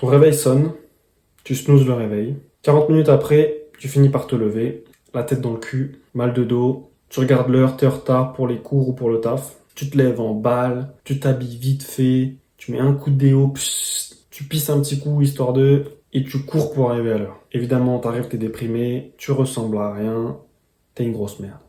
Ton réveil sonne, tu snoozes le réveil. 40 minutes après, tu finis par te lever, la tête dans le cul, mal de dos, tu regardes l'heure, t'es en retard pour les cours ou pour le taf. Tu te lèves en balle, tu t'habilles vite fait, tu mets un coup de déo, tu pisses un petit coup histoire de, et tu cours pour arriver à l'heure. Évidemment, t'arrives, t'es déprimé, tu ressembles à rien, t'es une grosse merde.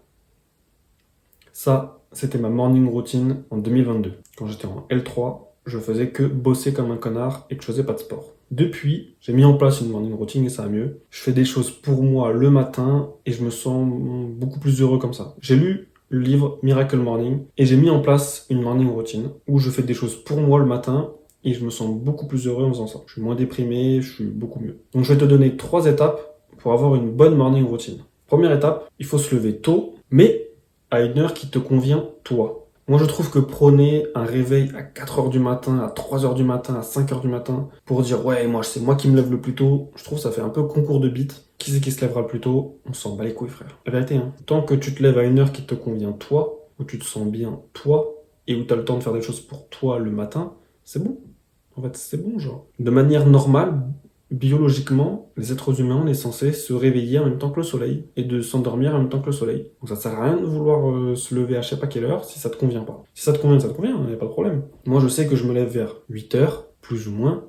Ça, c'était ma morning routine en 2022. Quand j'étais en L3, je faisais que bosser comme un connard et que je faisais pas de sport. Depuis, j'ai mis en place une morning routine et ça va mieux. Je fais des choses pour moi le matin et je me sens beaucoup plus heureux comme ça. J'ai lu le livre Miracle Morning et j'ai mis en place une morning routine où je fais des choses pour moi le matin et je me sens beaucoup plus heureux en faisant ça. Je suis moins déprimé, je suis beaucoup mieux. Donc je vais te donner 3 étapes pour avoir une bonne morning routine. Première étape, il faut se lever tôt, mais à une heure qui te convient, toi. Moi, je trouve que prôner un réveil à 4 heures du matin, à 3 heures du matin, à 5 heures du matin, pour dire, ouais, moi, c'est moi qui me lève le plus tôt, je trouve que ça fait un peu concours de bites. Qui c'est qui se lèvera le plus tôt? On s'en bat les couilles, frère. La vérité, hein. Tant que tu te lèves à une heure qui te convient, toi, où tu te sens bien, toi, et où tu as le temps de faire des choses pour toi le matin, c'est bon. En fait, c'est bon, genre. De manière normale, biologiquement, les êtres humains, on est censé se réveiller en même temps que le soleil et de s'endormir en même temps que le soleil. Donc ça sert à rien de vouloir se lever à je sais pas quelle heure si ça te convient pas. Si ça te convient, il n'y a pas de problème. Moi, je sais que je me lève vers 8 heures, plus ou moins.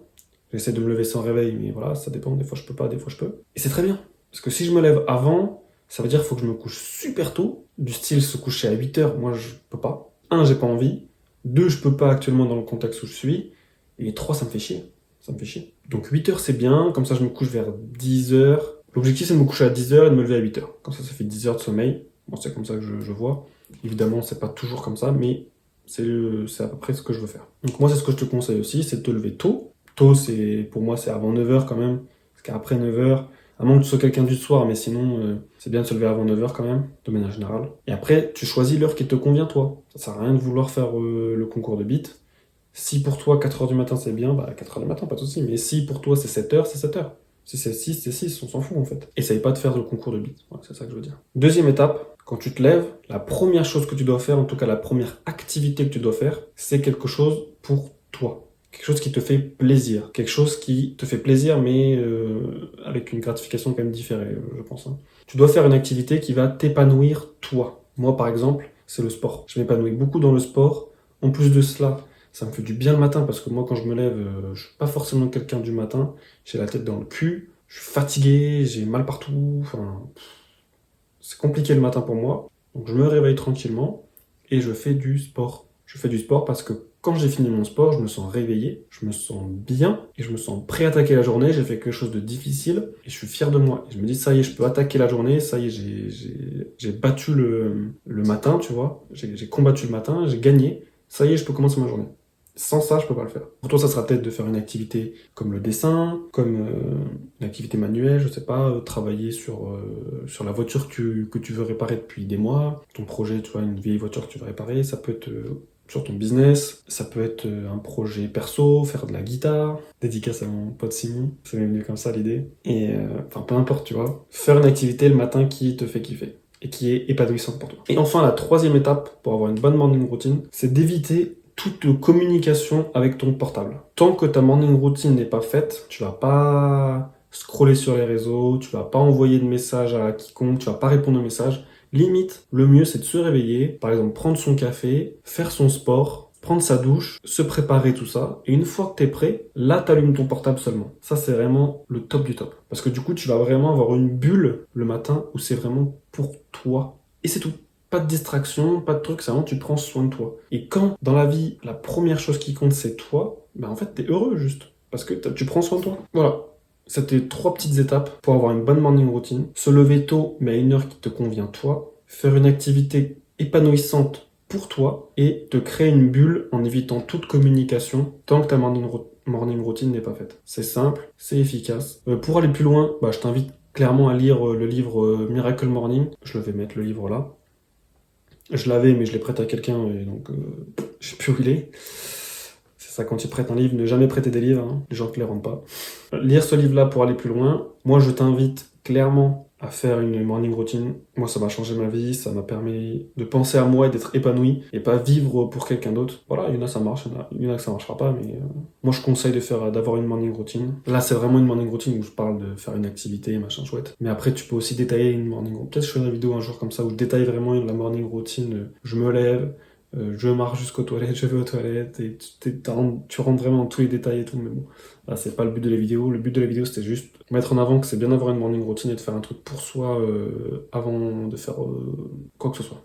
J'essaie de me lever sans réveil, mais voilà, ça dépend. Des fois, je peux pas, des fois, je peux. Et c'est très bien. Parce que si je me lève avant, ça veut dire qu'il faut que je me couche super tôt. Du style se coucher à 8 heures, moi, je peux pas. Un, j'ai pas envie. Deux, je peux pas actuellement dans le contexte où je suis. Et trois, ça me fait chier. Ça me fait chier. Donc 8 heures, c'est bien. Comme ça, je me couche vers 10 heures. L'objectif, c'est de me coucher à 10 heures et de me lever à 8 heures. Comme ça fait 10 heures de sommeil. Bon, c'est comme ça que je vois. Évidemment, c'est pas toujours comme ça, mais c'est à peu près ce que je veux faire. Donc moi, c'est ce que je te conseille aussi, c'est de te lever tôt. Tôt, pour moi, c'est avant 9 heures quand même. Parce qu'après 9 heures, à moins que tu sois quelqu'un du soir, mais sinon, c'est bien de se lever avant 9 heures quand même, de manière générale. Et après, tu choisis l'heure qui te convient, toi. Ça sert à rien de vouloir faire le concours de beat. Si pour toi 4 heures du matin c'est bien, bah 4 heures du matin, pas de souci. Mais si pour toi c'est 7 heures, c'est 7 heures. Si c'est 6, c'est 6, on s'en fout en fait. Essaye pas de faire le concours de beat. Voilà, c'est ça que je veux dire. Deuxième étape, quand tu te lèves, la première chose que tu dois faire, en tout cas la première activité que tu dois faire, c'est quelque chose pour toi. Quelque chose qui te fait plaisir. Quelque chose qui te fait plaisir, mais avec une gratification quand même différée, je pense. Hein. Tu dois faire une activité qui va t'épanouir toi. Moi, par exemple, c'est le sport. Je m'épanouis beaucoup dans le sport. En plus de cela, ça me fait du bien le matin parce que moi, quand je me lève, je suis pas forcément quelqu'un du matin. J'ai la tête dans le cul, je suis fatigué, j'ai mal partout. Enfin, c'est compliqué le matin pour moi. Donc, je me réveille tranquillement et je fais du sport. Je fais du sport parce que quand j'ai fini mon sport, je me sens réveillé, je me sens bien et je me sens prêt à attaquer la journée. J'ai fait quelque chose de difficile et je suis fier de moi. Et je me dis, ça y est, je peux attaquer la journée. Ça y est, j'ai battu le matin, tu vois. J'ai combattu le matin, j'ai gagné. Ça y est, je peux commencer ma journée. Sans ça, je peux pas le faire. Pour toi, ça sera peut-être de faire une activité comme le dessin, comme une activité manuelle, je sais pas, travailler sur la voiture que tu veux réparer depuis des mois, ton projet, tu vois, une vieille voiture que tu veux réparer, ça peut être sur ton business, ça peut être un projet perso, faire de la guitare, dédicace à mon pote Simon, ça m'est venu comme ça l'idée, et enfin peu importe, tu vois, faire une activité le matin qui te fait kiffer et qui est épanouissante pour toi. Et enfin, la troisième étape pour avoir une bonne morning routine, c'est d'éviter toute communication avec ton portable. Tant que ta morning routine n'est pas faite, tu vas pas scroller sur les réseaux, tu vas pas envoyer de messages à quiconque, tu vas pas répondre aux messages. Limite, le mieux c'est de se réveiller, par exemple prendre son café, faire son sport, prendre sa douche, se préparer tout ça, et une fois que t'es prêt, là t'allumes ton portable seulement. Ça c'est vraiment le top du top. Parce que du coup tu vas vraiment avoir une bulle le matin où c'est vraiment pour toi. Et c'est tout. Pas de distraction, pas de truc, c'est vraiment tu prends soin de toi. Et quand dans la vie, la première chose qui compte c'est toi, ben en fait t'es heureux juste. Parce que tu prends soin de toi. Voilà. C'était 3 petites étapes pour avoir une bonne morning routine. Se lever tôt, mais à une heure qui te convient toi. Faire une activité épanouissante pour toi. Et te créer une bulle en évitant toute communication tant que ta morning routine n'est pas faite. C'est simple, c'est efficace. Pour aller plus loin, bah, je t'invite clairement à lire le livre Miracle Morning. Je vais mettre le livre là. Je l'avais, mais je l'ai prêté à quelqu'un, et donc je sais plus où il est. C'est ça, quand tu prêtes un livre, ne jamais prêter des livres, hein, les gens ne te les rendent pas. Lire ce livre-là pour aller plus loin. Moi, je t'invite clairement à faire une morning routine. Moi, ça m'a changé ma vie, ça m'a permis de penser à moi et d'être épanoui et pas vivre pour quelqu'un d'autre. Voilà, il y en a ça marche, il y en a que ça marchera pas, mais moi je conseille d'avoir une morning routine. Là, c'est vraiment une morning routine où je parle de faire une activité, machin chouette. Mais après, tu peux aussi détailler une morning routine. Peut-être que je ferai une vidéo un jour comme ça où je détaille vraiment la morning routine. Je me lève, je marche jusqu'aux toilettes, je vais aux toilettes, et tu rentres vraiment dans tous les détails et tout, mais bon, là c'est pas le but de la vidéo. Le but de la vidéo c'était juste mettre en avant que c'est bien d'avoir une morning routine et de faire un truc pour soi avant de faire quoi que ce soit.